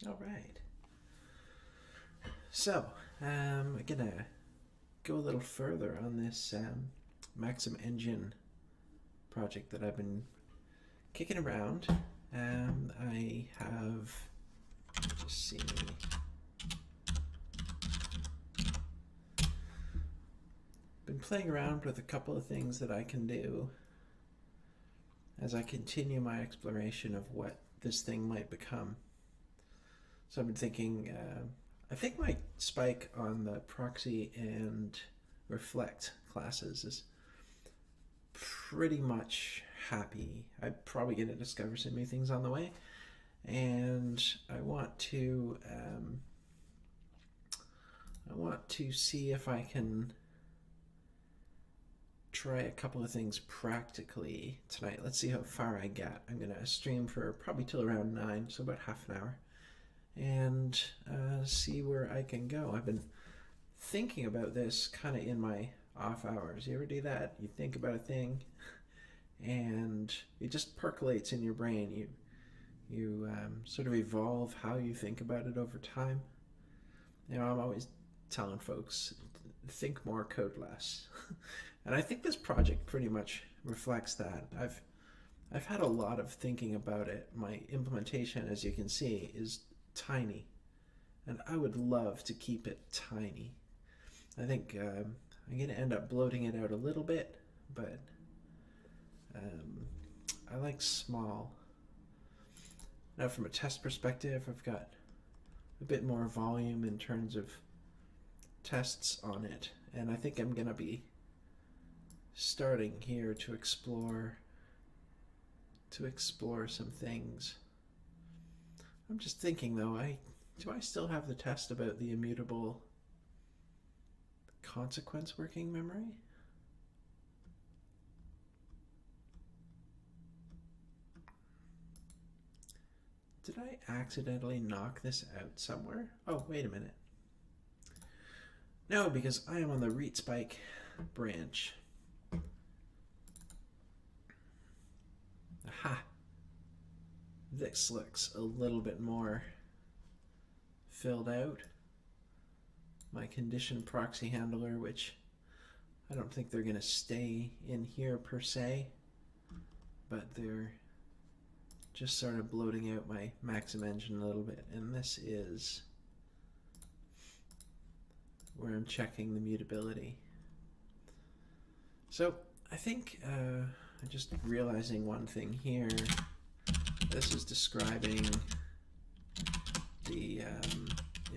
All right. So, I'm gonna go a little further on this Maxim Engine project that I've been kicking around. I have, just see, been playing around with a couple of things that I can do as I continue my exploration of what this thing might become. So I've been thinking, I think my spike on the proxy and reflect classes is pretty much happy. I'm probably going to discover some new things on the way, and I want to see if I can try a couple of things practically tonight. Let's see how far I get. I'm gonna stream for probably till around 9, so about half an hour, and see where I can go. I've been thinking about this kind of in my off hours. You ever do that? You think about a thing and it just percolates in your brain. You sort of evolve how you think about it over time. You know, I'm always telling folks, think more, code less. And I think this project pretty much reflects that. I've had a lot of thinking about it. My implementation, as you can see, is tiny, and I would love to keep it tiny. I think I'm going to end up bloating it out a little bit, but I like small. Now, from a test perspective, I've got a bit more volume in terms of tests on it, and I think I'm going to be starting here to explore some things. I'm just thinking though, do I still have the test about the immutable consequence working memory? Did I accidentally knock this out somewhere? Oh, wait a minute. No, because I am on the read spike branch. Aha! This looks a little bit more filled out. My condition proxy handler, which I don't think they're going to stay in here per se, but they're just sort of bloating out my Maxim Engine a little bit. And this is where I'm checking the mutability. So I think I'm just realizing one thing here. This is describing the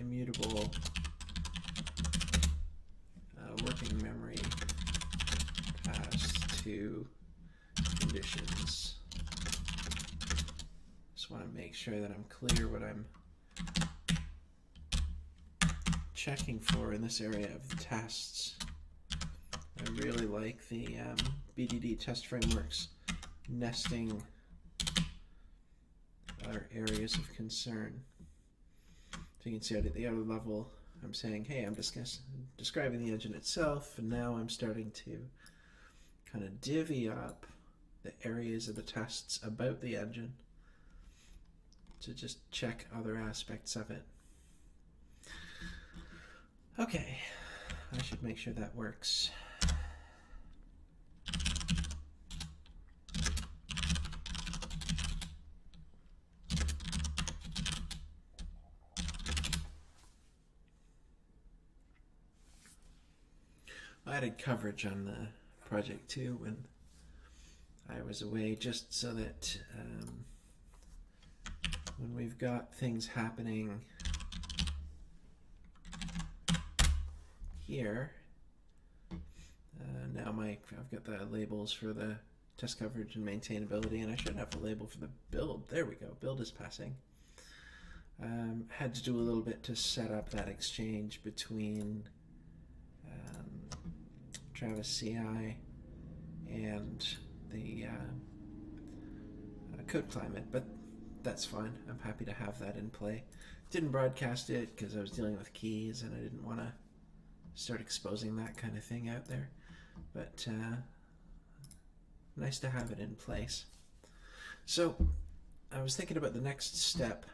immutable working memory passed to conditions. Just want to make sure that I'm clear what I'm checking for in this area of the tests. I really like the BDD test frameworks nesting other areas of concern. So you can see at the other level, I'm saying, hey, I'm describing the engine itself, and now I'm starting to kind of divvy up the areas of the tests about the engine to just check other aspects of it. Okay, I should make sure that works. I added coverage on the project too when I was away, just so that when we've got things happening here, now I've got the labels for the test coverage and maintainability, and I should have a label for the build. There we go, build is passing. Had to do a little bit to set up that exchange between Travis CI and the code climate, but that's fine. I'm happy to have that in play. Didn't broadcast it because I was dealing with keys and I didn't want to start exposing that kind of thing out there, but nice to have it in place. So I was thinking about the next step.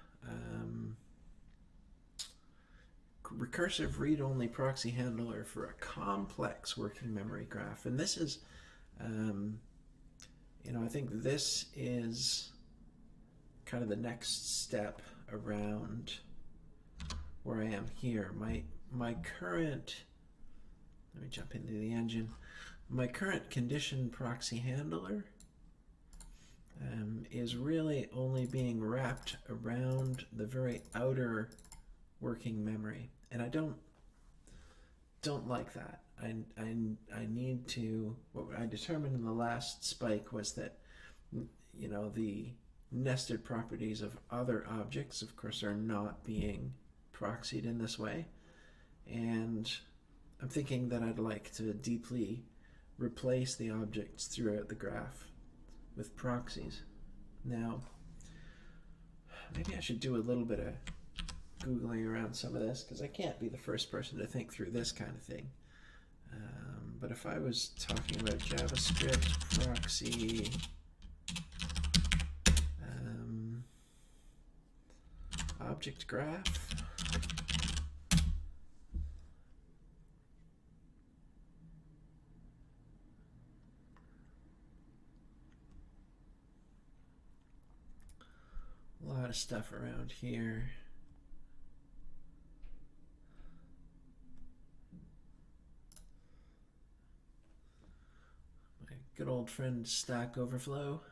recursive read-only proxy handler for a complex working memory graph. And this is, I think this is kind of the next step around where I am here. My current, let me jump into the engine. My current condition proxy handler is really only being wrapped around the very outer working memory, and I don't like that. I need to. What I determined in the last spike was that the nested properties of other objects, of course, are not being proxied in this way, and I'm thinking that I'd like to deeply replace the objects throughout the graph with proxies. Now, maybe I should do a little bit of Googling around some of this, because I can't be the first person to think through this kind of thing. But if I was talking about JavaScript proxy object graph, a lot of stuff around here. My good old friend Stack Overflow.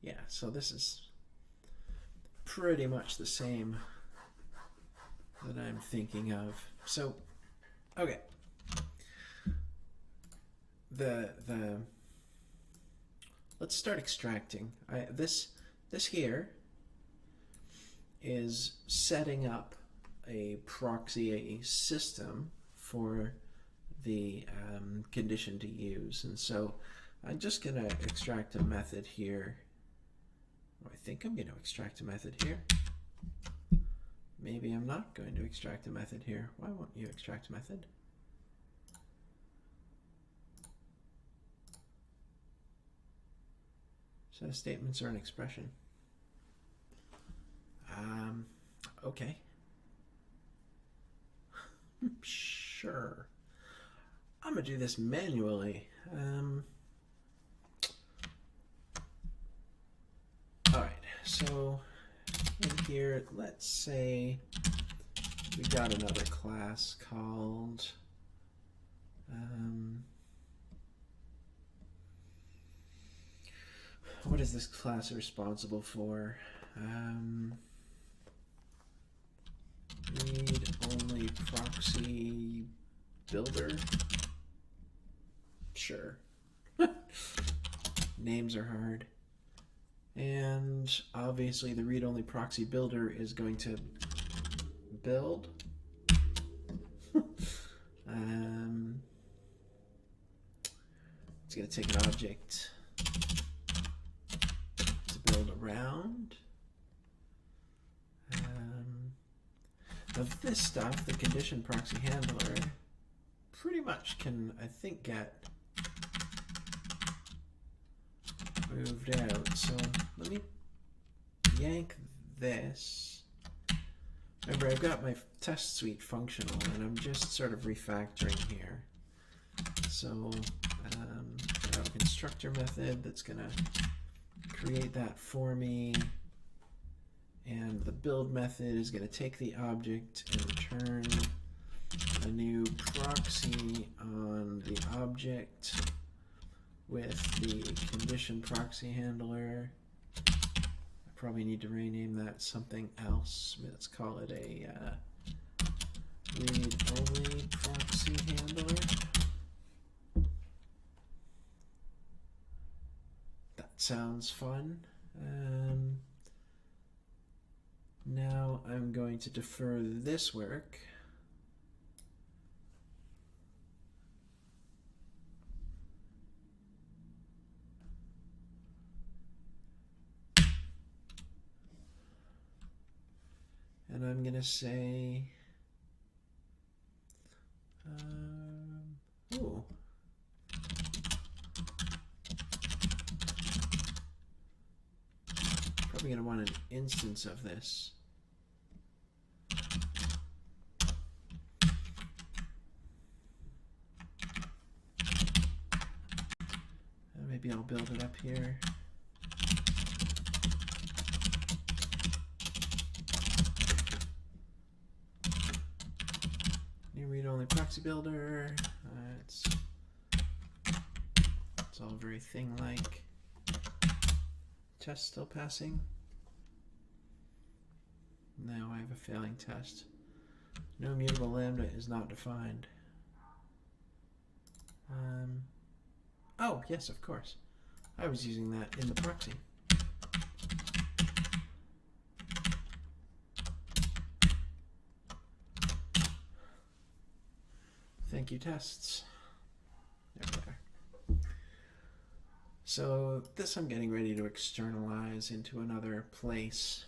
Yeah, so this is pretty much the same that I'm thinking of. So, okay. Let's start extracting. This here is setting up a proxy, a system for the condition to use, and so I'm just going to extract a method here. I think I'm going to extract a method here. Maybe I'm not going to extract a method here. Why won't you extract a method? Set of statements are an expression. Okay. Sure. I'm going to do this manually. Alright, so in here, let's say we got another class called what is this class responsible for? Read only proxy builder? Sure. Names are hard. And obviously the read-only proxy builder is going to build. It's going to take an object to build around. Now this stuff, the condition proxy handler, pretty much can, I think, get moved out. So let me yank this. Remember, I've got my test suite functional, and I'm just sort of refactoring here. So I have a constructor method that's going to create that for me, and the build method is going to take the object and return a new proxy on the object with the condition proxy handler. I probably need to rename that something else. Let's call it a read-only proxy handler. That sounds fun. Now I'm going to defer this work. And I'm going to say, ooh. probably going to want an instance of this. Maybe I'll build it up here. New read-only proxy builder. It's all very thing-like. Test still passing. No, I have a failing test. No mutable lambda is not defined. Oh, yes, of course. I was using that in the proxy. Thank you, tests. There we are. So this I'm getting ready to externalize into another place.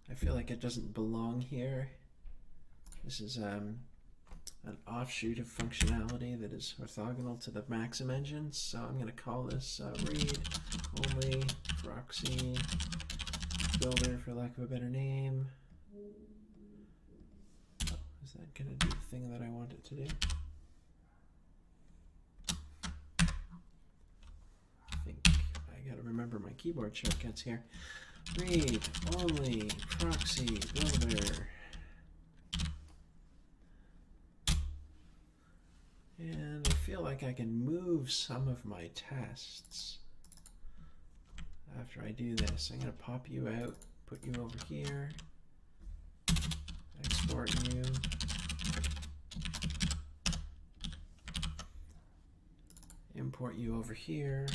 I feel like it doesn't belong here. This is an offshoot of functionality that is orthogonal to the Maxim Engine. So I'm going to call this read only proxy builder, for lack of a better name. Oh, is that going to do the thing that I want it to do? I think I got to remember my keyboard shortcuts here. Read only proxy builder. And I feel like I can move some of my tests after I do this. I'm going to pop you out, put you over here, export you. Import you over here.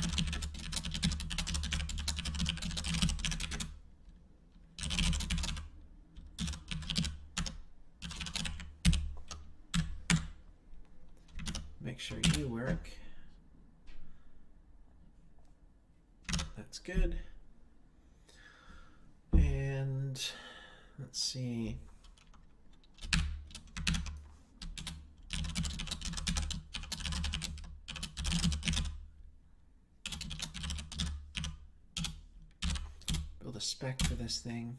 Make sure you work. That's good. And let's see. Build a spec for this thing.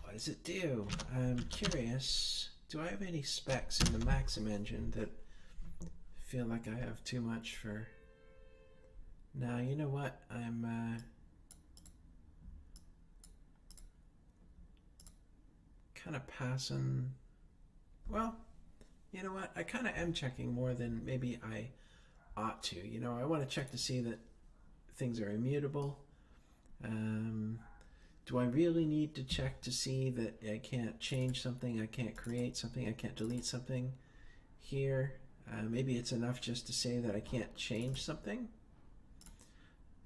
What does it do? I'm curious. Do I have any specs in the Maxim Engine that feel like I have too much for? Now, you know what? I'm kind of passing. Well, you know what? I kind of am checking more than maybe I ought to. You know, I want to check to see that things are immutable. Do I really need to check to see that I can't change something, I can't create something, I can't delete something here? Maybe it's enough just to say that I can't change something.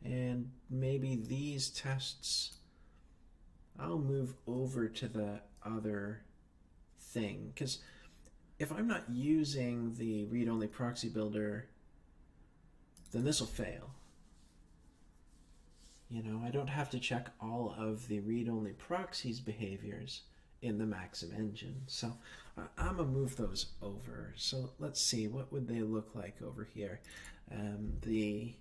And maybe these tests, I'll move over to the other thing. Because if I'm not using the read-only proxy builder, then this will fail. You know, I don't have to check all of the read-only proxies behaviors in the Maxim Engine. So I'm going to move those over. So let's see, what would they look like over here? I'm going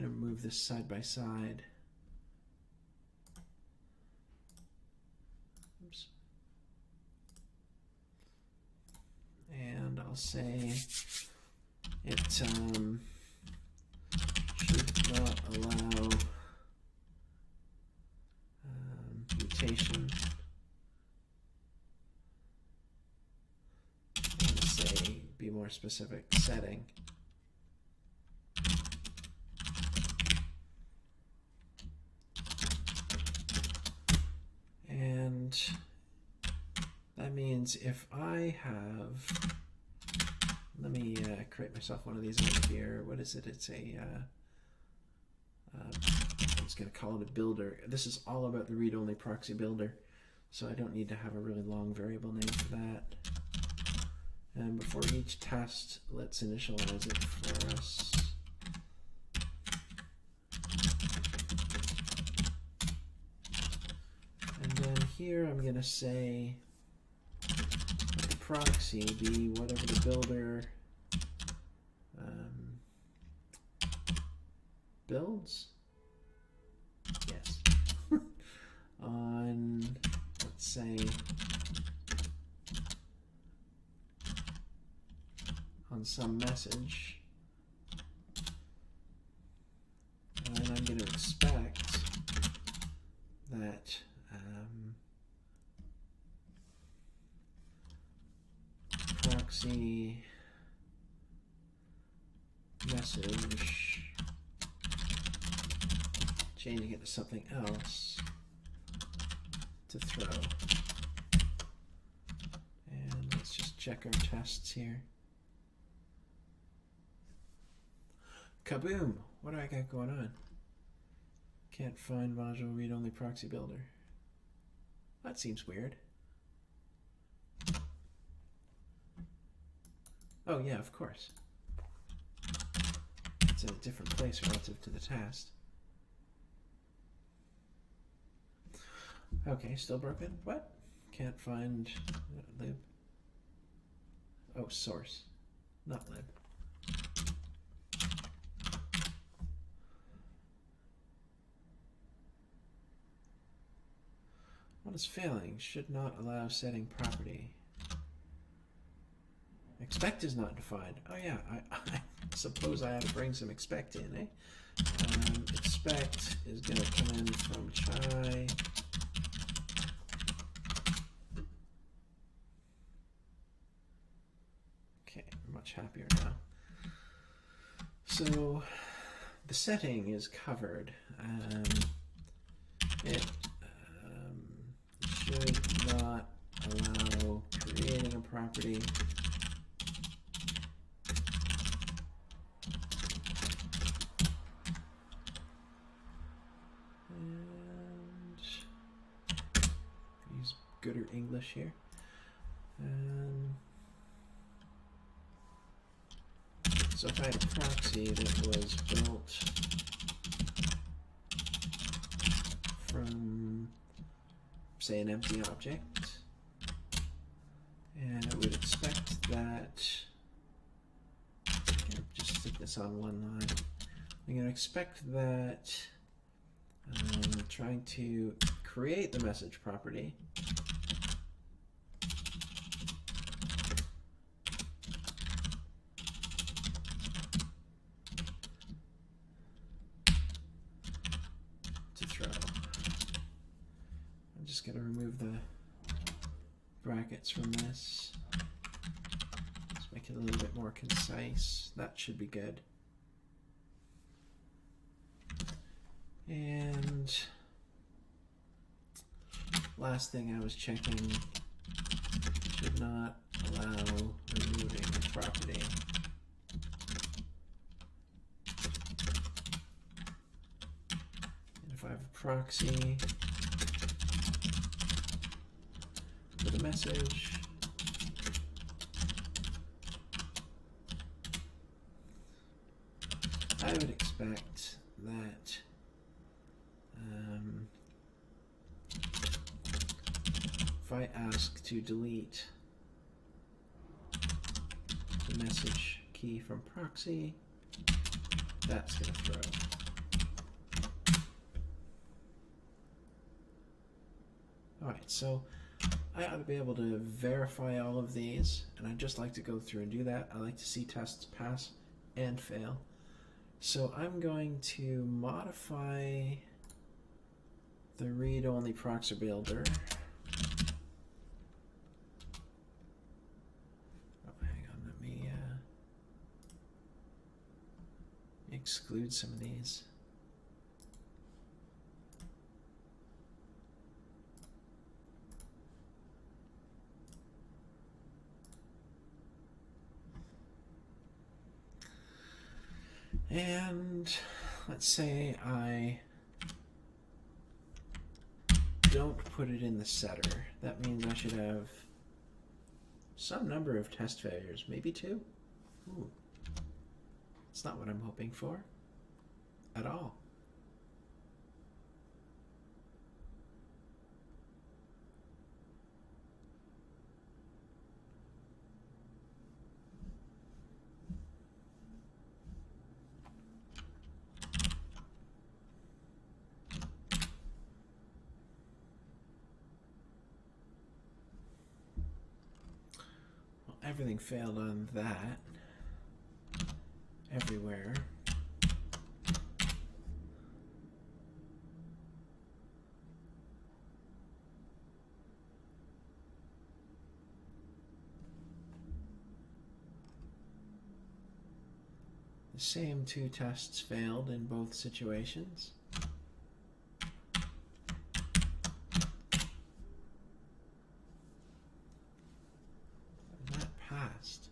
to move this side by side. Oops. And I'll say it should not allow mutation. And say, be more specific, setting. And that means if I have, let me create myself one of these over here. What is it? It's a, I'm just going to call it a builder. This is all about the read-only proxy builder, so I don't need to have a really long variable name for that. And before each test, let's initialize it for us. And then here I'm going to say the proxy be whatever the builder builds. Yes. On, let's say, on some message, and then I'm going to expect that proxy message, changing it to something else, to throw. And let's just check our tests here. Kaboom! What do I got going on? Can't find module read-only proxy builder. That seems weird. Oh yeah, of course. It's in a different place relative to the test. Okay, still broken? What? Can't find lib. Oh, source, not lib. What is failing? Should not allow setting property. Expect is not defined. Oh yeah, I suppose I have to bring some expect in, eh? Expect is going to come in from chai. Okay, I'm much happier now. So the setting is covered. It should not allow creating a property and use gooder English here. So if I had a proxy that was built from, say, an empty object, and I would expect that, just stick this on one line, I'm going to expect that I'm trying to create the message property to throw. I'm just going to remove the brackets from this. Let's make it a little bit more concise. That should be good. And last thing I was checking, should not allow removing the property. And if I have a proxy with a message, I would expect that if I ask to delete the message key from proxy, that's going to throw. Alright, so I ought to be able to verify all of these, and I'd just like to go through and do that. I like to see tests pass and fail. So I'm going to modify the read-only proxy builder. Oh, hang on, let me exclude some of these. And let's say I don't put it in the setter. That means I should have some number of test failures, maybe 2. Ooh. It's not what I'm hoping for at all. Well, everything failed on that. Everywhere. The same 2 tests failed in both situations. And that passed.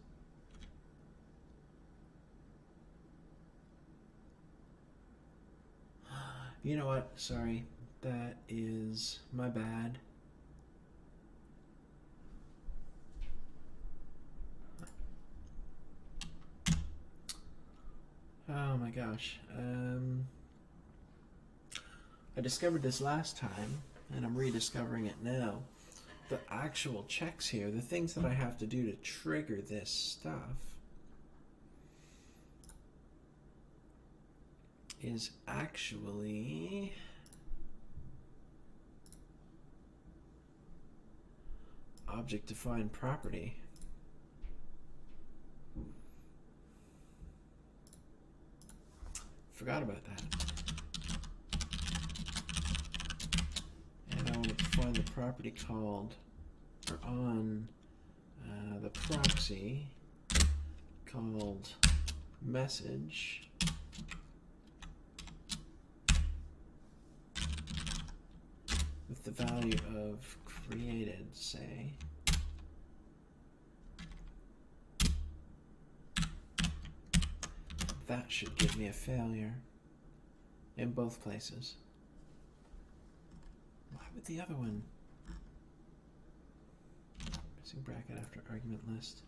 You know what? Sorry. That is my bad. Oh my gosh. I discovered this last time, and I'm rediscovering it now. The actual checks here, the things that I have to do to trigger this stuff, is actually object-defined property. Forgot about that. And I want to define the property called, or on the proxy called message with the value of created, say. That should give me a failure in both places. Why would the other one? Missing bracket after argument list.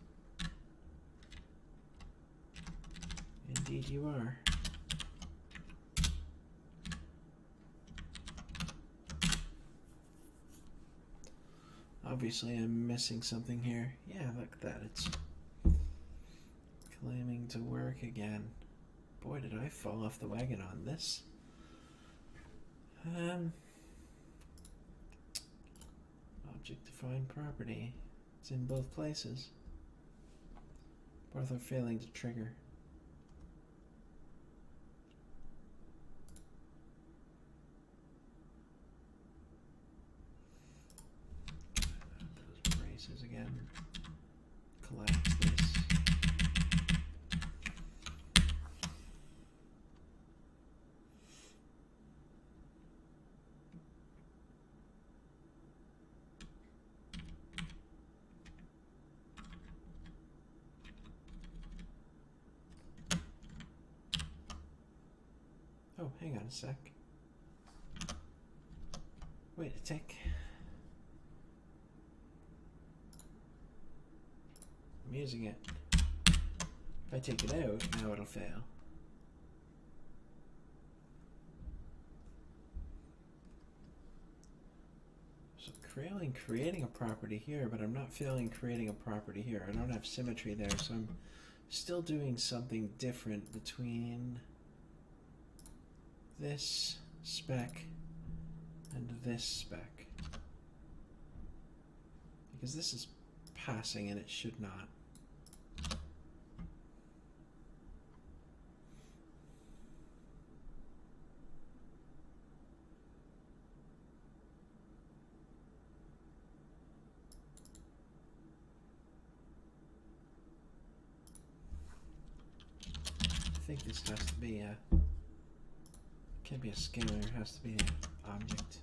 Indeed you are. Obviously I'm missing something here. Yeah, look at that. It's claiming to work again. Boy, did I fall off the wagon on this. Object-defined property. It's in both places. Both are failing to trigger. Those braces again. Collapse this. Oh, hang on a sec. Wait a tick. I'm using it. If I take it out, now it'll fail. So creating a property here, but I'm not failing creating a property here. I don't have symmetry there, so I'm still doing something different between this spec and this spec, because this is passing and it should not. I think this has to be a, can't be a scalar, it has to be an object.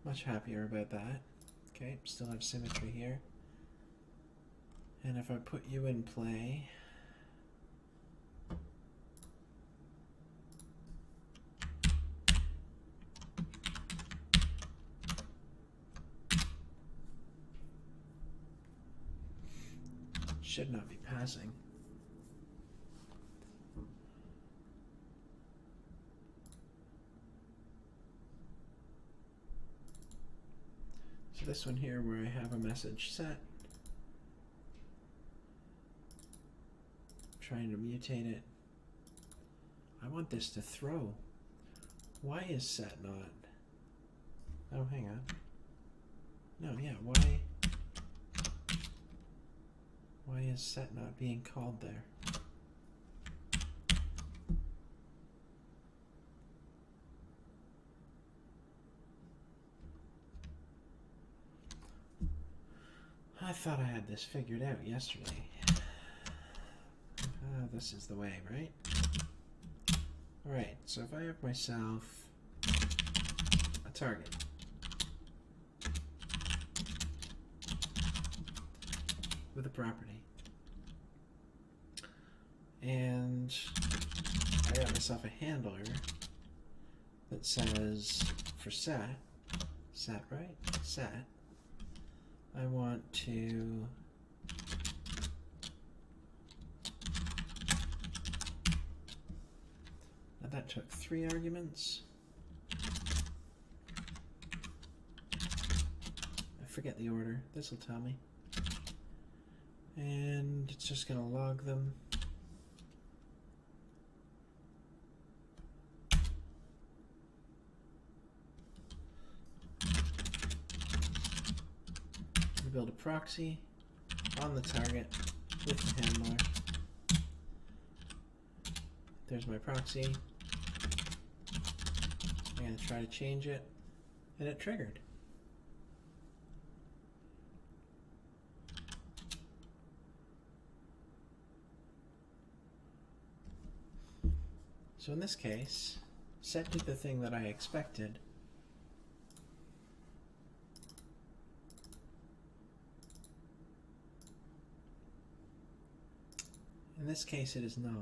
Much happier about that. Okay, still have symmetry here. And if I put you in play, should not be passing. So this one here where I have a message set, trying to mutate it. I want this to throw. Why is set not? Oh, hang on. No, yeah, why is set not being called there? I thought I had this figured out yesterday. This is the way, right? Alright, so if I have myself a target, with a property, and I got myself a handler that says for set right? Set, I want to now that took 3 arguments. I forget the order. This will tell me. And it's just going to log them. We build a proxy on the target with the handler. There's my proxy. I'm going to try to change it, and it triggered. So in this case, set did the thing that I expected. In this case, it is not.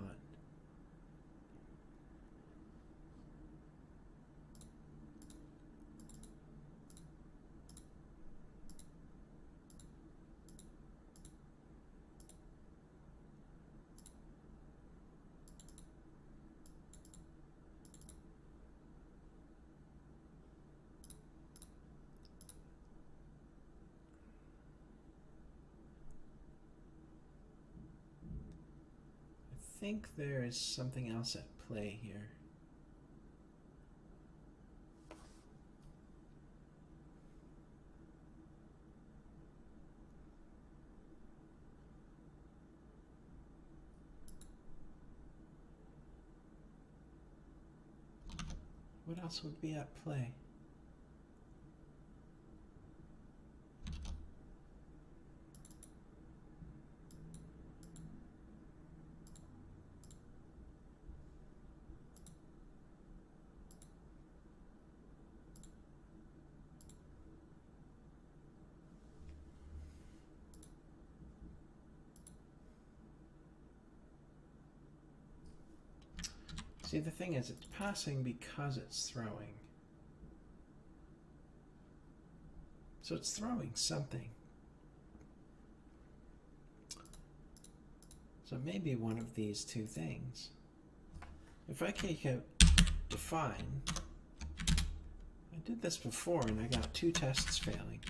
I think there is something else at play here. What else would be at play? See, the thing is, it's passing because it's throwing. So it's throwing something. So maybe one of these two things. If I take out define, I did this before and I got 2 tests failing.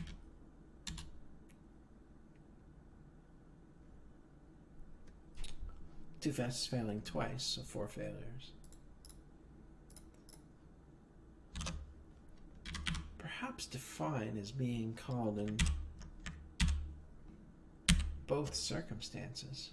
Two tests failing twice, so 4 failures. Perhaps define is being called in both circumstances.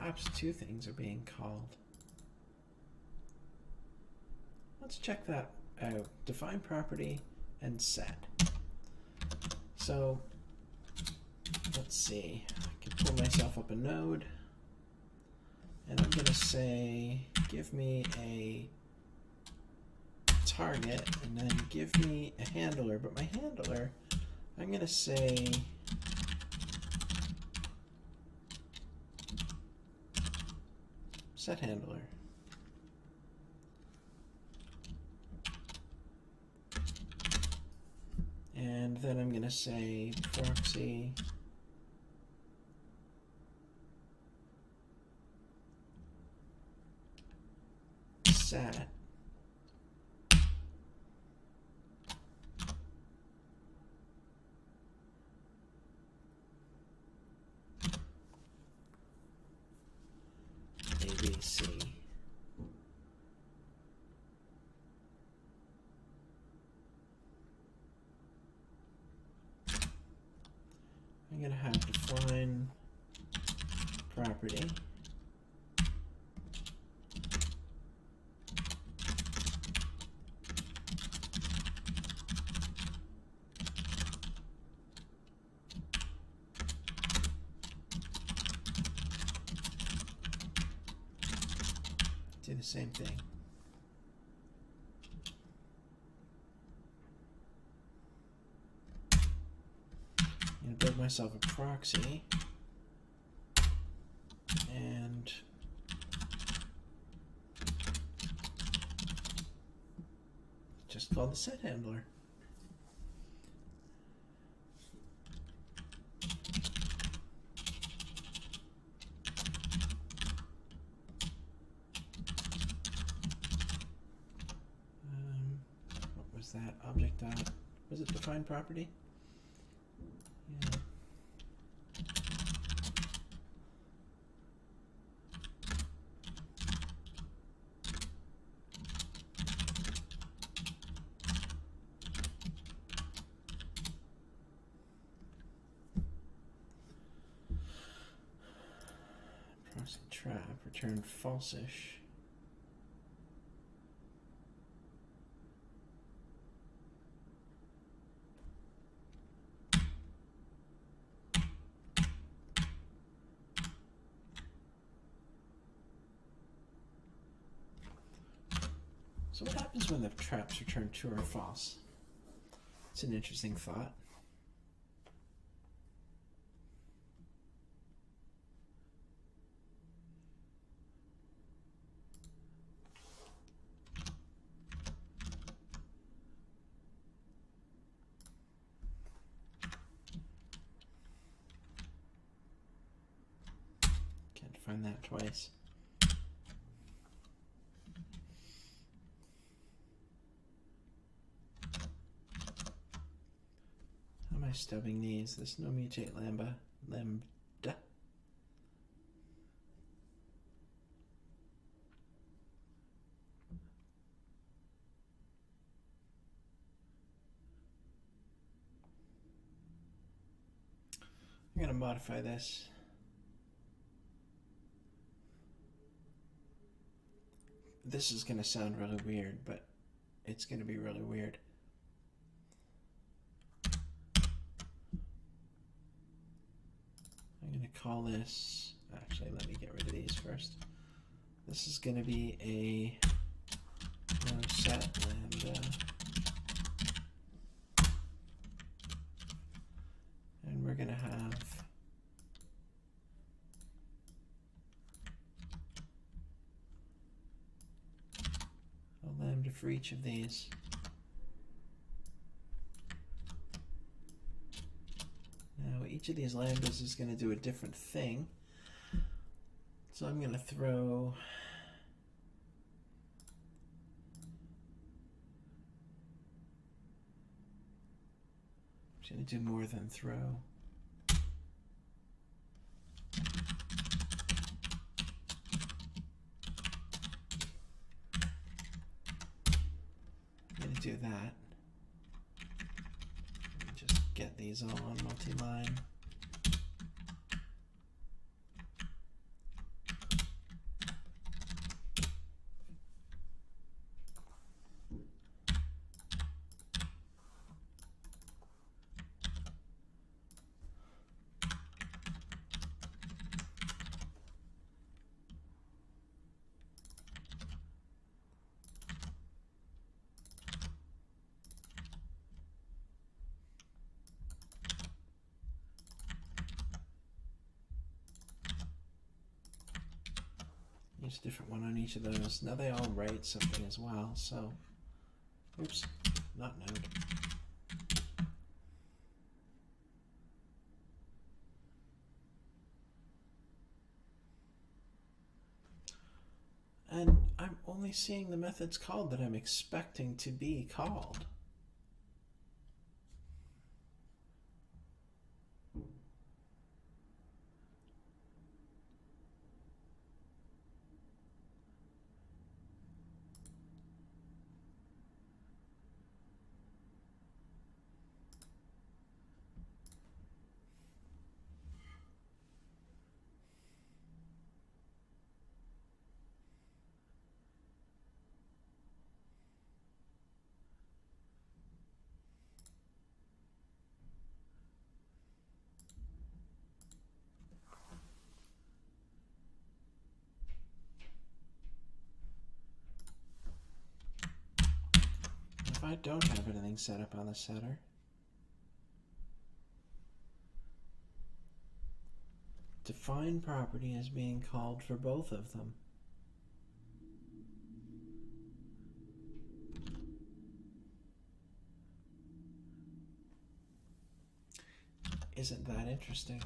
perhaps two things are being called. Let's check that out. Define property and set. So let's see. I can pull myself up a node, and I'm going to say, give me a target, and then give me a handler. But my handler, I'm going to say set handler. And then I'm going to say proxy set ABC. I'm going to have define property do the same thing. I'm going to build myself a proxy and just call the set handler. What was that? Object dot, was it define property? Yeah. Proxy trap, return false-ish. So what happens when the traps return true or false? It's an interesting thought. Can't find that twice. How am I stubbing these? This no mutate lambda. I'm going to modify this. This is going to sound really weird, but it's going to be really weird. I'm going to call this, actually let me get rid of these first. This is going to be a set lambda. And we're going to have a lambda for each of these. Now each of these lambdas is going to do a different thing. So I'm going to throw going to do more than throw. I'm going to do that. Just get these all on multi-line. use a different one on each of those. Now they all write something as well, so oops, not node. And I'm only seeing the methods called that I'm expecting to be called. If I don't have anything set up on the setter, define property is being called for both of them. Isn't that interesting?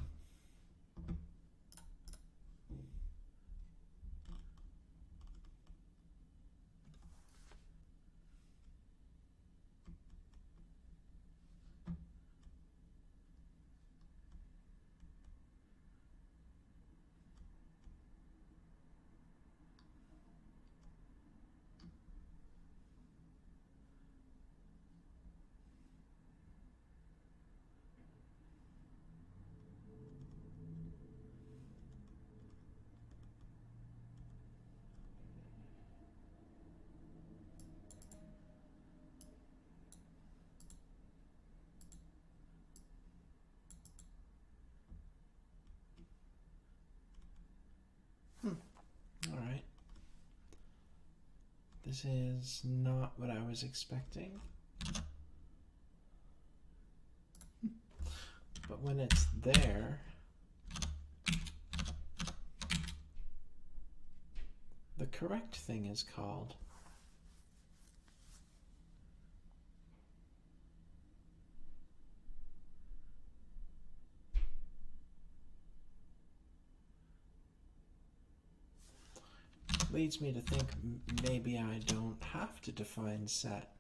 All right. This is not what I was expecting. But when it's there, the correct thing is called. Leads me to think maybe I don't have to define set.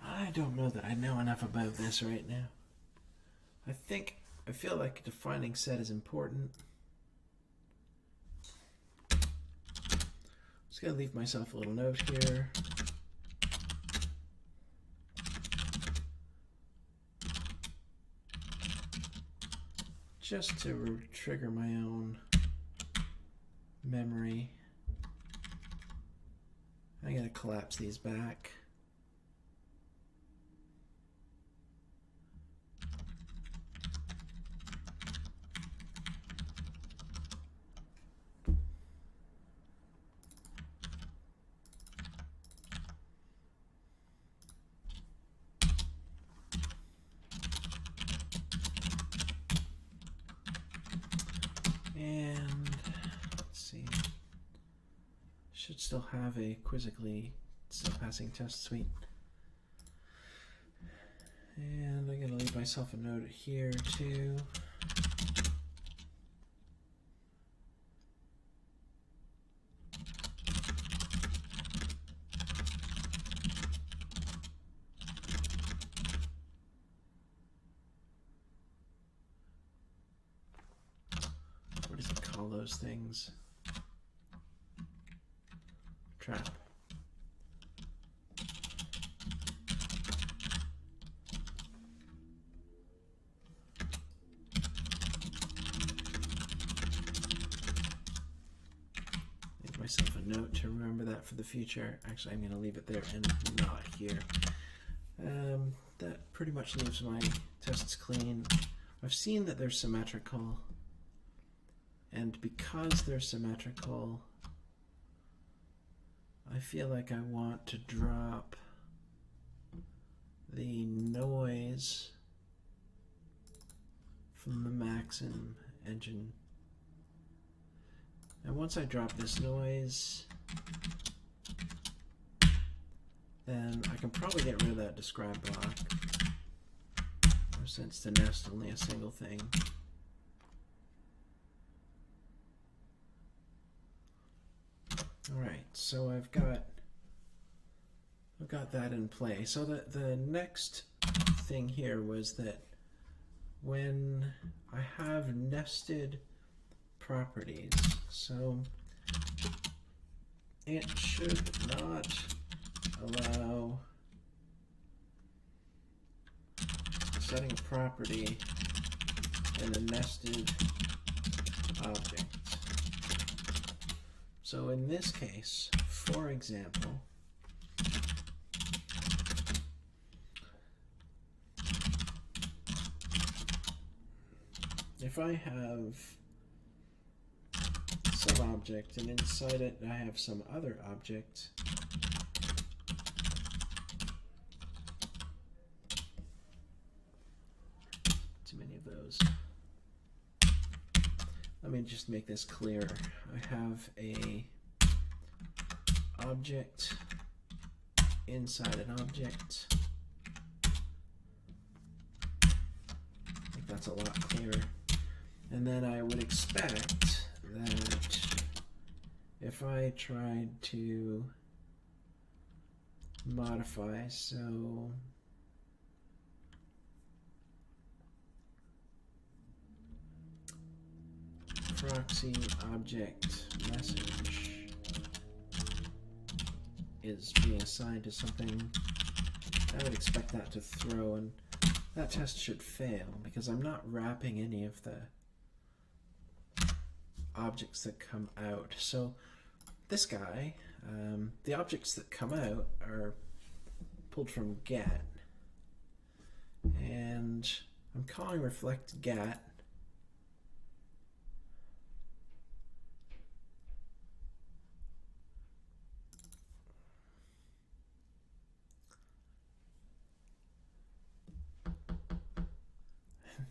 I don't know that I know enough about this right now. I feel like defining set is important. Just gonna leave myself a little note here. Just to trigger my own memory. I'm going to collapse these back. And let's see, should still have a quizzically still passing test suite. And I'm going to leave myself a note here too. Those things. Trap. Leave myself a note to remember that for the future. Actually, I'm going to leave it there and not here. That pretty much leaves my tests clean. I've seen that they're symmetrical. And because they're symmetrical, I feel like I want to drop the noise from the Maxim Engine. And once I drop this noise, then I can probably get rid of that describe block, since the nest only a single thing. Alright, so I've got that in play. So the next thing here was that when I have nested properties, so it should not allow setting a property in a nested object. So in this case, for example, if I have some object and inside it I have some other object, too many of those. Let me just make this clear. I have a object inside an object. I think that's a lot clearer. And then I would expect that if I tried to modify, so proxy object message is being assigned to something, I would expect that to throw, and that test should fail because I'm not wrapping any of the objects that come out. So this guy, the objects that come out are pulled from get, and I'm calling reflect get.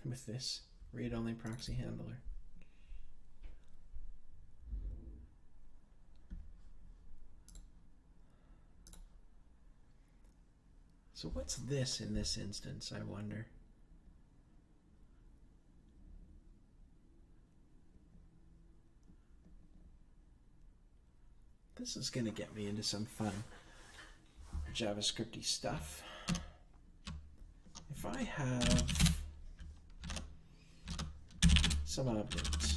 With this read-only proxy handler. So what's this in this instance, I wonder? This is going to get me into some fun JavaScripty stuff. If I have some object,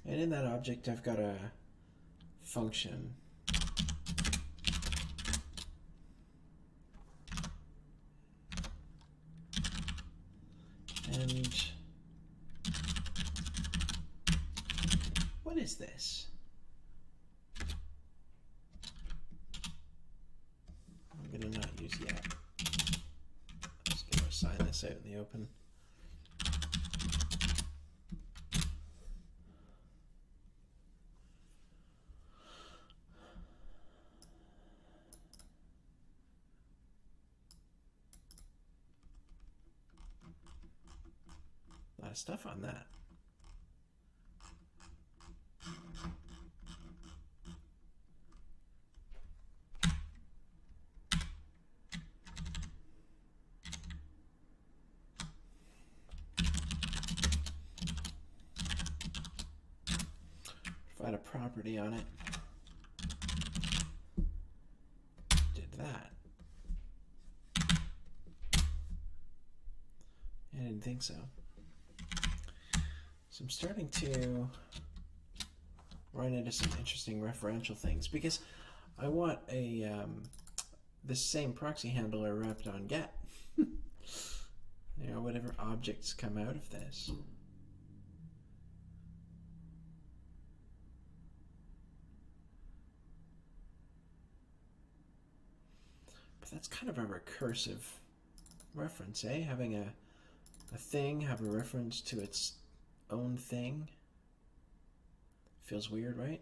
and in that object I've got a function, and what is this? I'm going to not use yet. I'm just going to assign this out in the open. A lot of stuff on that. Provide a property on it. Did that. I didn't think so. So I'm starting to run into some interesting referential things because I want a this same proxy handler wrapped on get. You know, whatever objects come out of this. But that's kind of a recursive reference, eh? Having a thing have a reference to its own thing. Feels weird, right?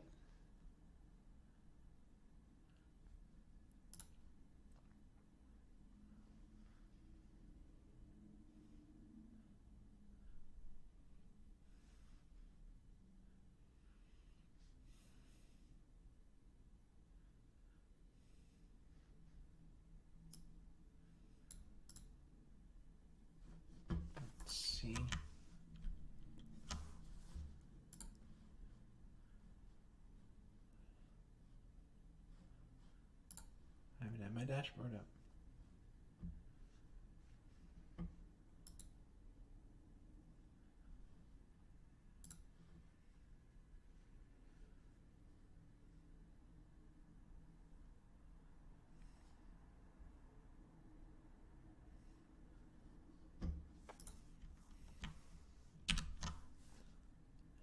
dashboard up.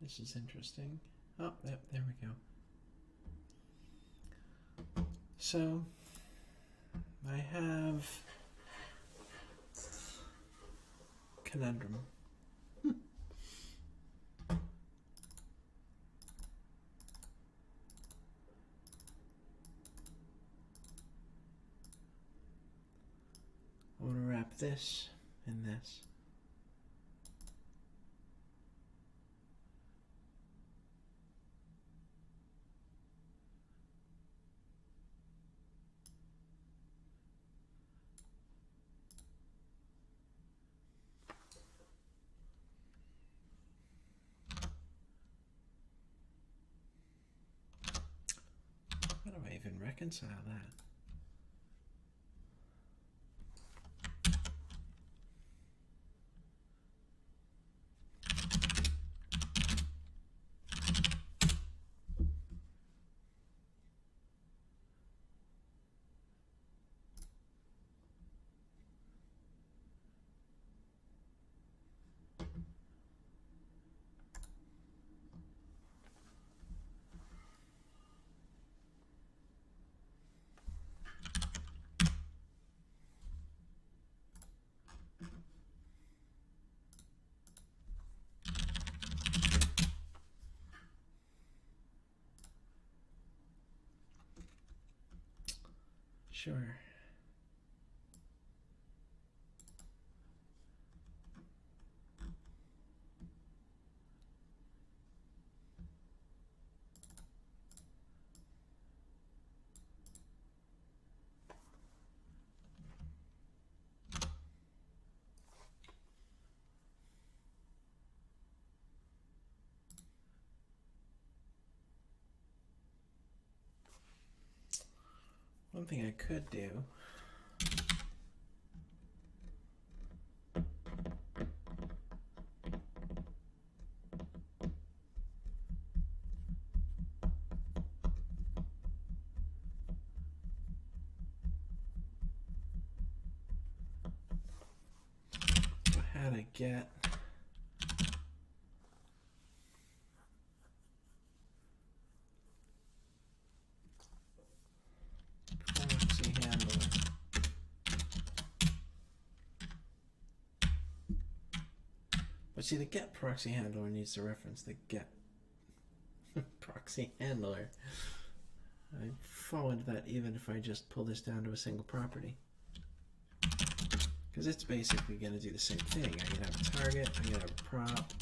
This is interesting. Oh, yep, there we go. So I have conundrum. I want to wrap this in this. How do I even reconcile that? Sure. One thing I could do how to get proxy handler. But see, the get proxy handler needs to reference the get proxy handler. I fall into that even if I just pull this down to a single property. Because it's basically going to do the same thing. I'm going to have a target, I'm going to have a prop,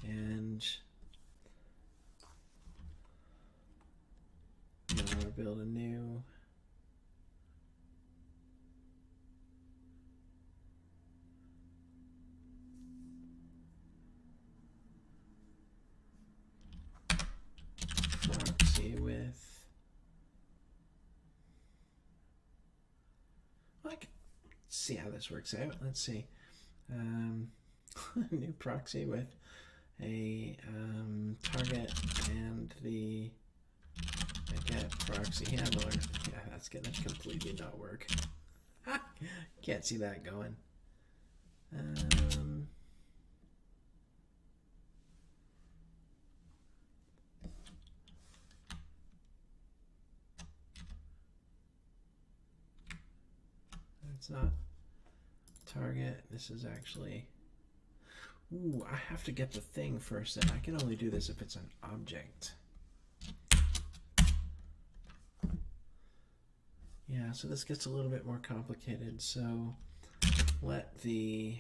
and I'm going to build a new proxy with, like, see how this works out. Let's see. New proxy with a target and the get proxy handler. Yeah, that's gonna completely not work. Can't see that going. It's not target. This is actually. Ooh, I have to get the thing first, and I can only do this if it's an object. Yeah, so this gets a little bit more complicated. So let the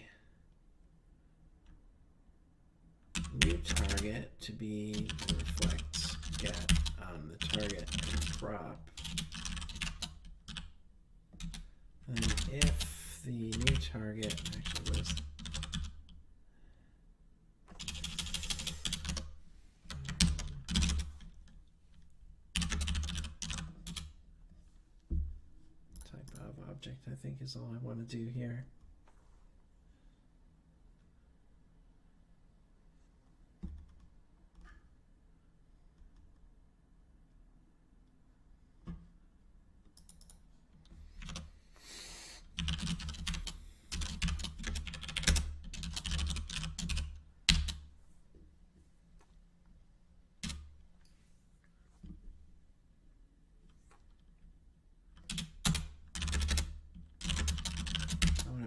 new target to be reflects get on the target and prop. And if the new target actually was object, I think, is all I want to do here.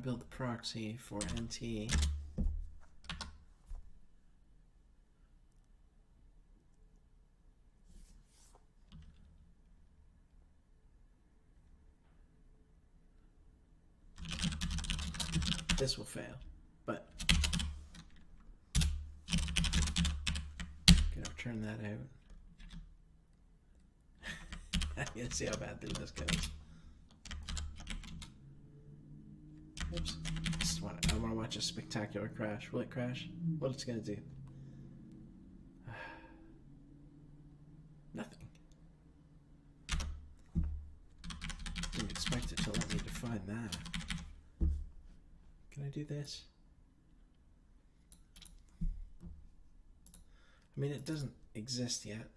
Build the proxy for NT. This will fail, but gonna turn that out. I'm gonna see how badly this goes. Oops. I want to watch a spectacular crash. Will it crash? What it's going to do? Nothing. Didn't expect it to let me define that. Can I do this? I mean, it doesn't exist yet.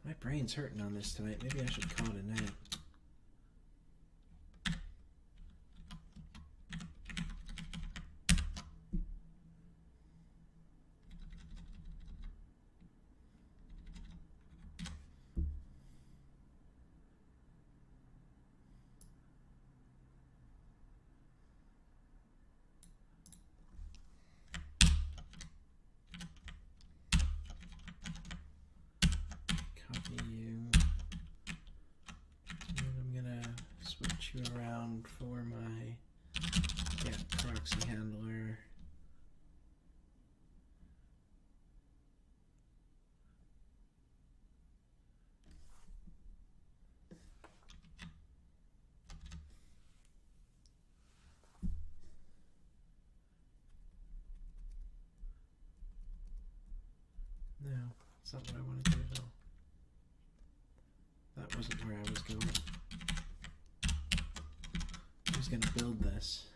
My brain's hurting on this tonight. Maybe I should call it a night. Around for my proxy handler. No, that's not what I want to do at all. That wasn't where I was going. I was going to build this.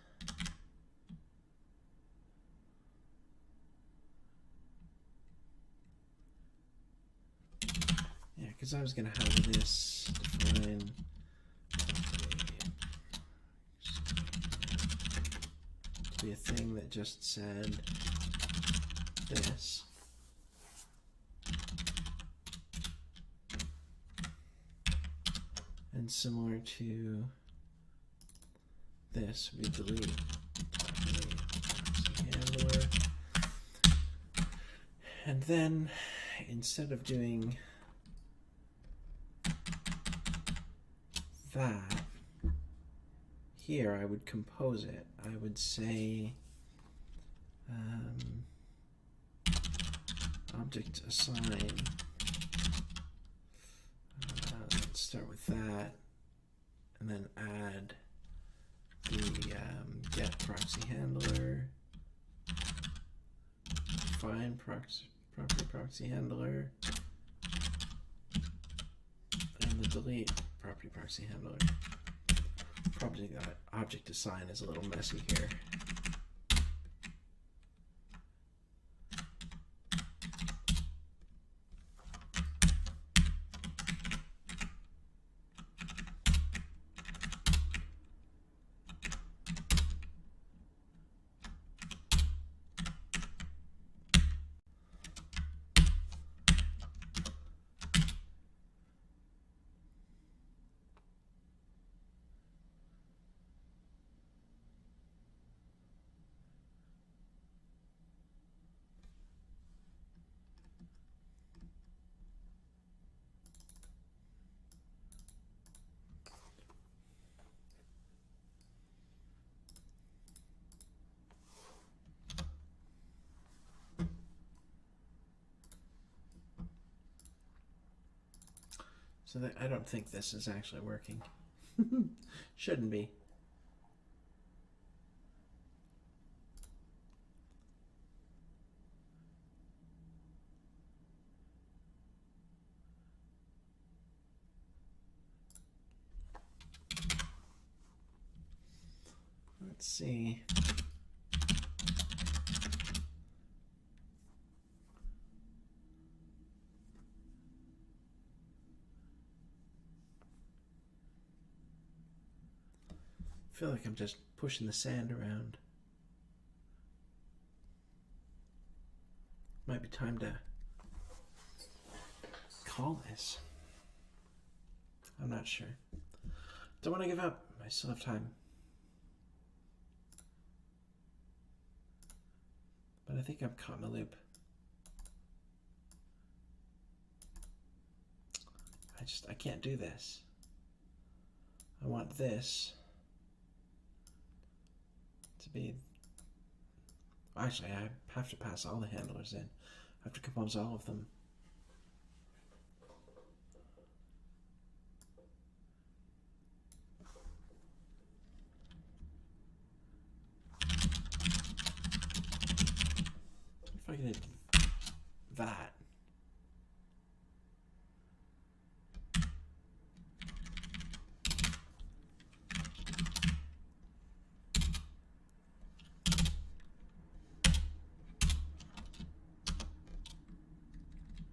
Yeah, because I was going to have this define to be a thing that just said this. And similar to this, we delete handler. And then instead of doing that, here I would compose it. I would say object assign. Let's start with that, and then add the get proxy handler, find property proxy handler, and the delete property proxy handler. Probably got object assign is a little messy here. So that, I don't think this is actually working. Shouldn't be. Let's see. I feel like I'm just pushing the sand around. Might be time to call this. I'm not sure. Don't want to give up. I still have time. But I think I'm caught in a loop. I can't do this. I want this to be... Actually, I have to pass all the handlers in. I have to compose all of them. If I did that.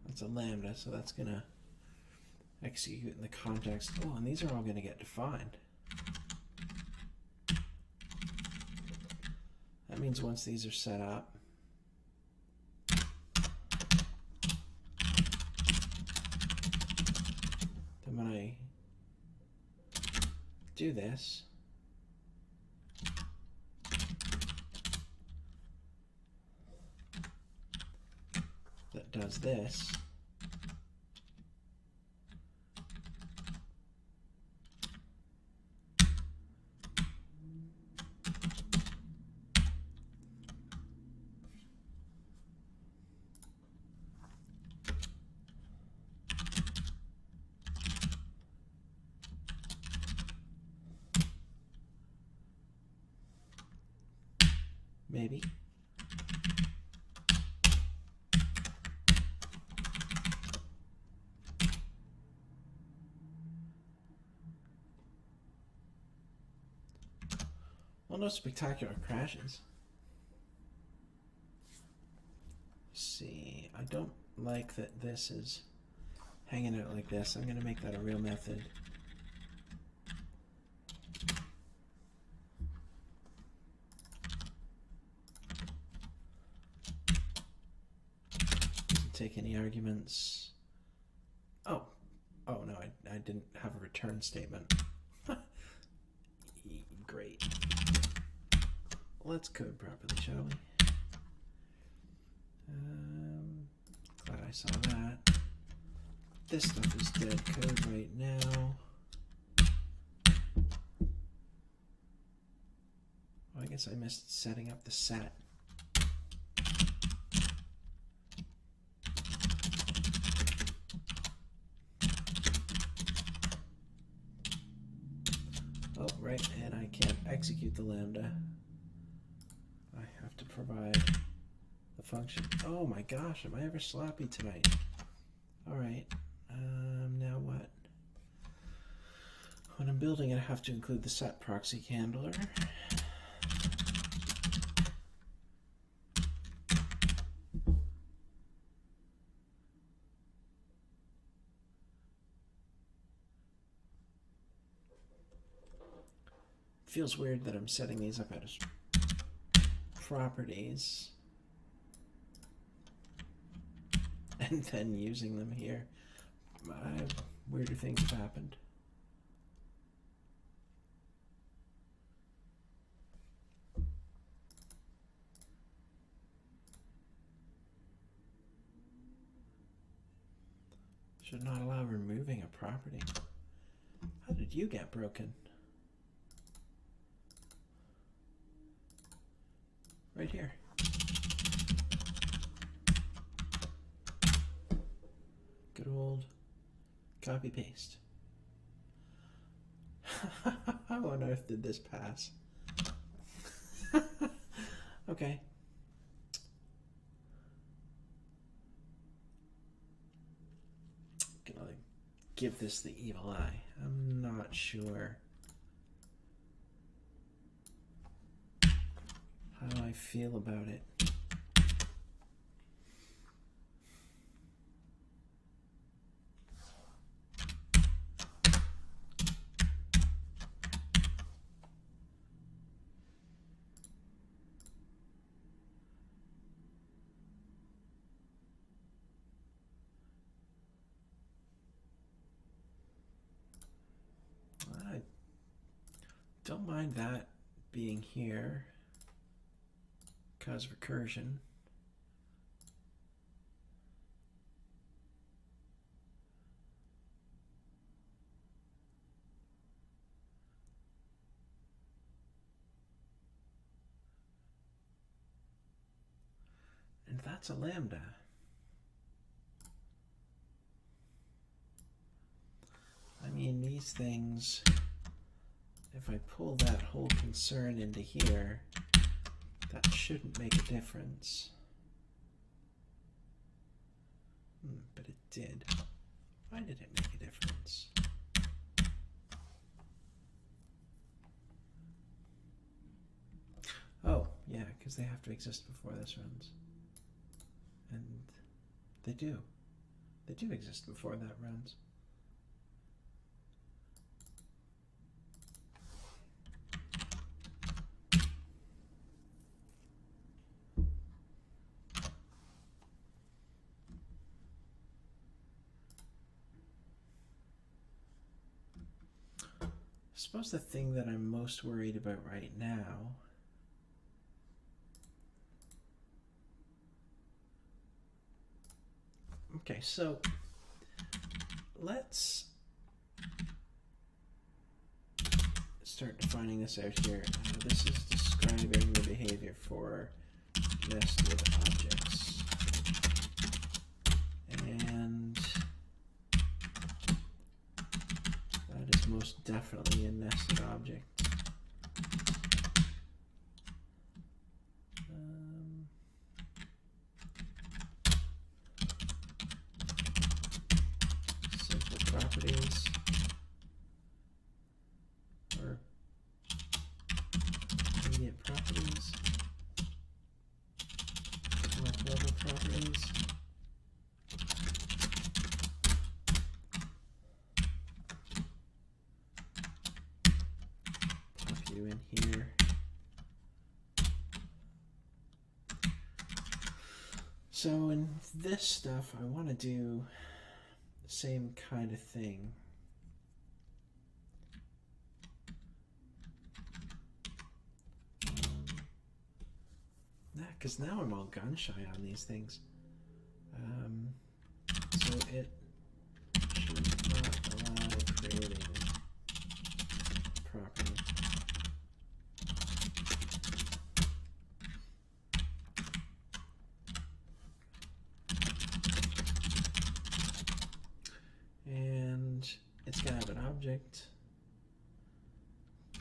It's a lambda, so that's gonna execute in the context. Oh, and these are all gonna get defined. That means once these are set up, then when I do this, that does this, maybe. Well, no spectacular crashes. Let's see, I don't like that this is hanging out like this. I'm going to make that a real method. Doesn't take any arguments. Oh no, I didn't have a return statement. Great. Let's code properly, shall we? Glad I saw that. This stuff is dead code right now. Oh, I guess I missed setting up the set. Oh, right, and I can't execute the lambda. I have to provide the function. Oh my gosh, am I ever sloppy tonight? Alright, now what? When I'm building it, I have to include the set proxy handler. Feels weird that I'm setting these up as properties and then using them here. Weirder things have happened. Should not allow removing a property. How did you get broken? Right here. Good old copy paste. How on earth did this pass? Okay. Gonna give this the evil eye. I'm not sure how I feel about it. I don't mind that being here because of recursion. And that's a lambda. I mean, these things, if I pull that whole concern into here, that shouldn't make a difference. But it did. Why did it make a difference? Oh, yeah, because they have to exist before this runs. And they do. They do exist before that runs. I suppose the thing that I'm most worried about right now okay, so let's start defining this out here. This is describing the behavior for nested objects. And that is most definitely a nested object. Properties or immediate properties, level properties. Pop you in here. So in this stuff, I want to do the same kind of thing. Because now I'm all gun shy on these things. So it should not allow creating property. And it's got to have an object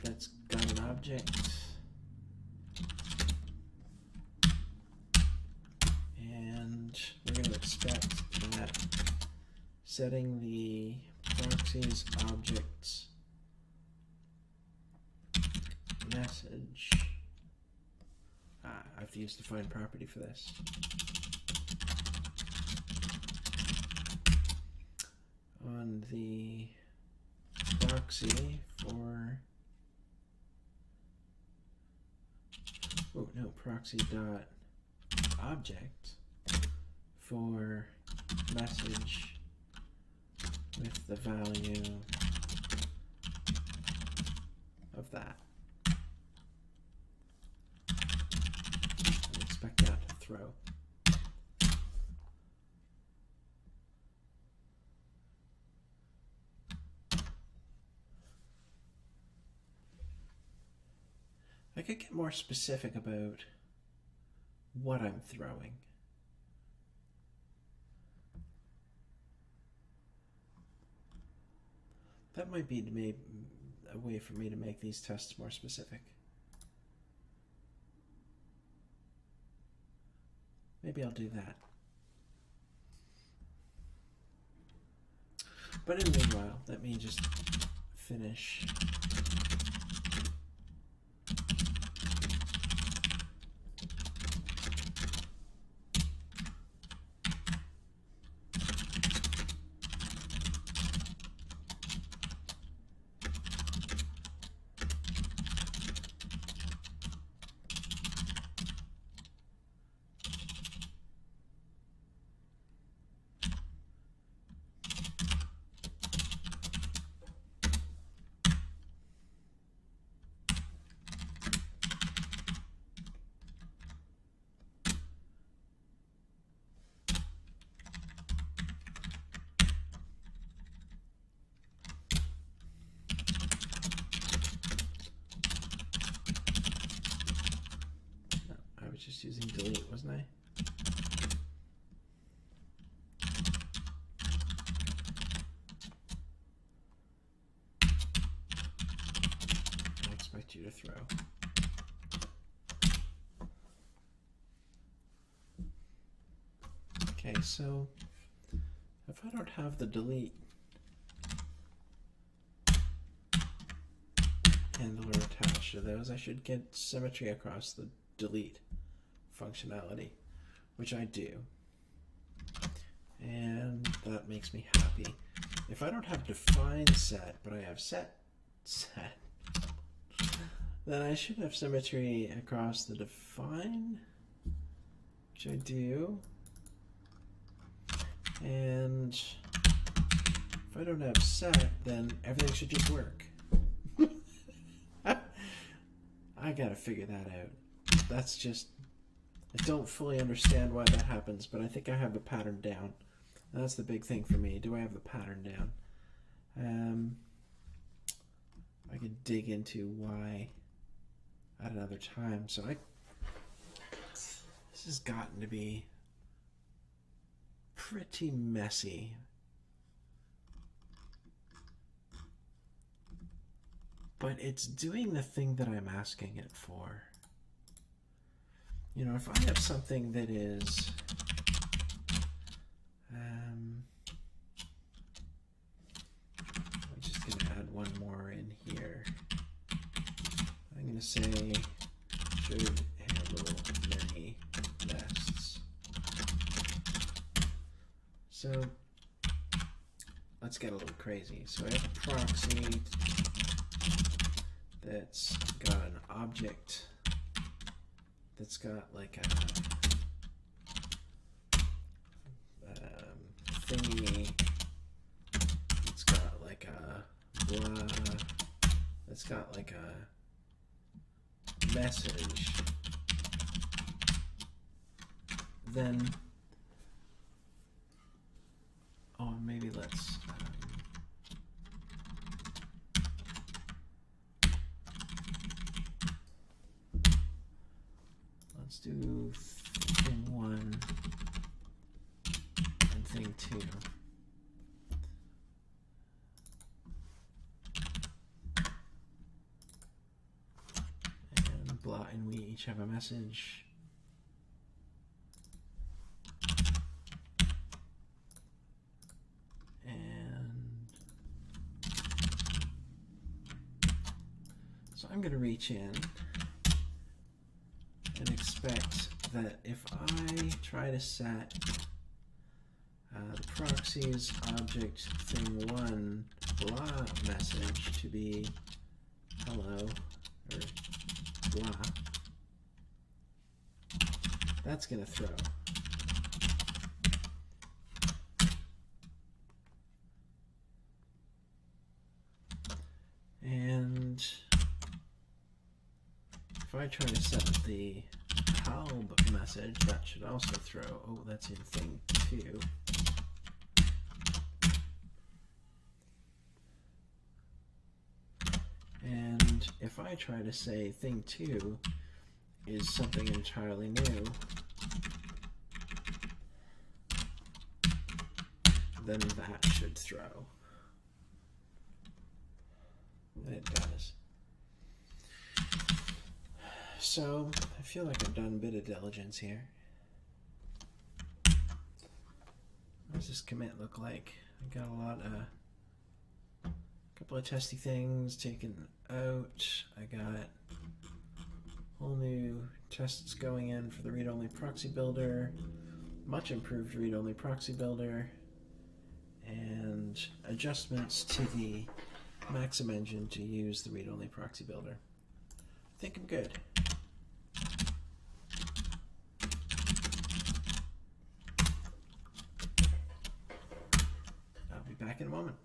that's got an object. And we're going to expect that setting the proxy's objects message. I have to use define property for this. On the proxy for proxy dot object for message with the value of that. I expect that to throw. I could get more specific about what I'm throwing. That might be a way for me to make these tests more specific. Maybe I'll do that. But in the meanwhile, let me just finish to throw. Okay, so if I don't have the delete handler attached to those, I should get symmetry across the delete functionality, which I do. And that makes me happy. If I don't have define set, but I have set, then I should have symmetry across the define, which I do. And if I don't have set, then everything should just work. I gotta figure that out. That's just, I don't fully understand why that happens, but I think I have the pattern down. And that's the big thing for me. Do I have the pattern down? I could dig into why at another time. So this has gotten to be pretty messy. But it's doing the thing that I'm asking it for. You know, if I have something that is I'm just going to add one more in here. I'm going to say should handle many nests. So let's get a little crazy. So I have a proxy that's got an object that's got like a thingy, it's got like a blah, it's got like a message, then maybe let's do thing 1 and thing 2. And blah, and we each have a message. And so I'm going to reach in and expect that if I try to set the proxy's object thing 1 blah message to be hello or blah, that's going to throw. And if I try to set the help message, that should also throw. Oh, that's in thing 2. And if I try to say thing 2 is something entirely new, then that should throw. It does. So I feel like I've done a bit of diligence here. What does this commit look like? I got a couple of testy things taken out. I got whole new tests going in for the read-only proxy builder, much improved read-only proxy builder, and adjustments to the Maxim Engine to use the read-only proxy builder. I think I'm good. I'll be back in a moment.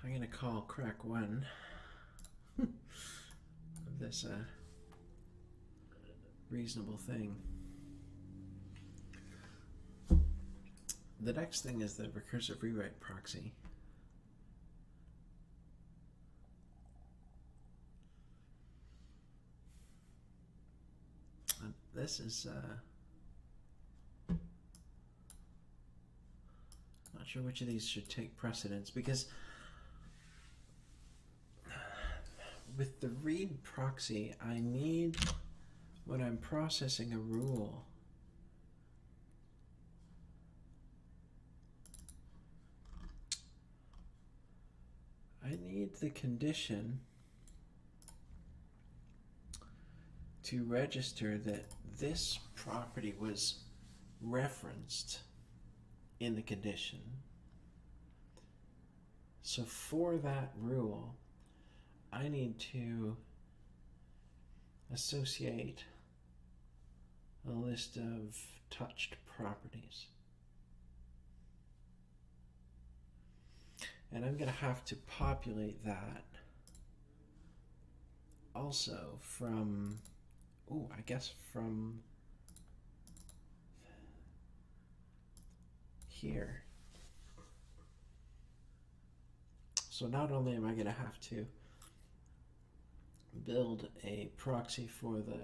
I'm going to call crack 1 of this reasonable thing. The next thing is the recursive rewrite proxy. And this is not sure which of these should take precedence, because with the read proxy, I need, when I'm processing a rule, I need the condition to register that this property was referenced in the condition. So for that rule, I need to associate a list of touched properties. And I'm going to have to populate that also from, I guess from here. So not only am I going to have to build a proxy for the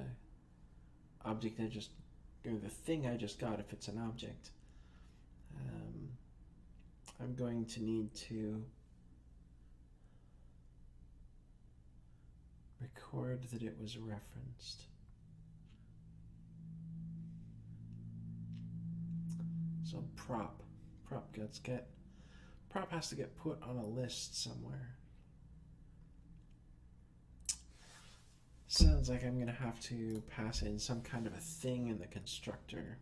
object or the thing I just got if it's an object, I'm going to need to record that it was referenced. So prop has to get put on a list somewhere. Sounds like I'm going to have to pass in some kind of a thing in the constructor.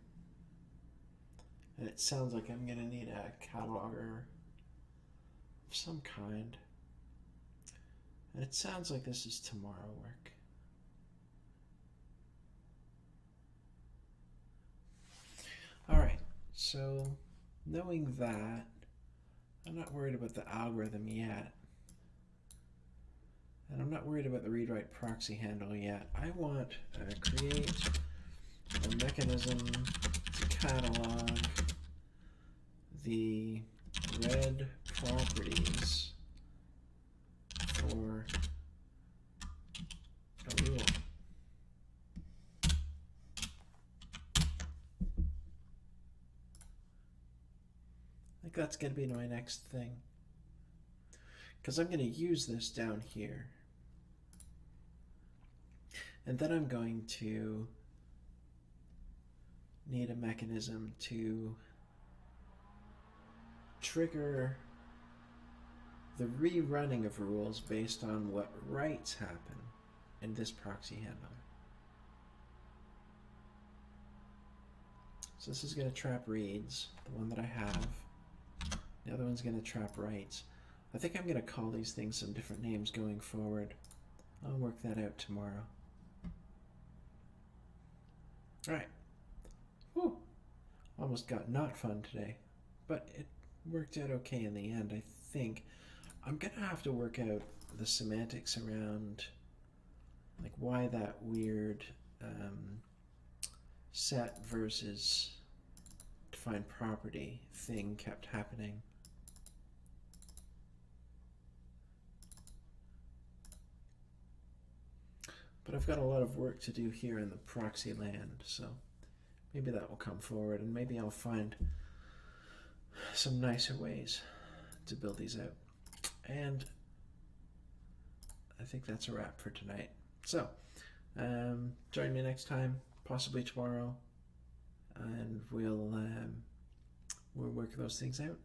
And it sounds like I'm going to need a cataloger of some kind. And it sounds like this is tomorrow work. Alright, so knowing that, I'm not worried about the algorithm yet. And I'm not worried about the read-write proxy handle yet. I want to create a mechanism to catalog the read properties for a rule. I think that's going to be my next thing, because I'm going to use this down here. And then I'm going to need a mechanism to trigger the rerunning of rules based on what writes happen in this proxy handler. So this is going to trap reads, the one that I have. The other one's going to trap writes. I think I'm going to call these things some different names going forward. I'll work that out tomorrow. Alright. Whew. Almost got not fun today, but it worked out okay in the end, I think. I'm going to have to work out the semantics around like why that weird set versus define property thing kept happening. But I've got a lot of work to do here in the proxy land, so maybe that will come forward, and maybe I'll find some nicer ways to build these out. And I think that's a wrap for tonight. So join me next time, possibly tomorrow, and we'll work those things out.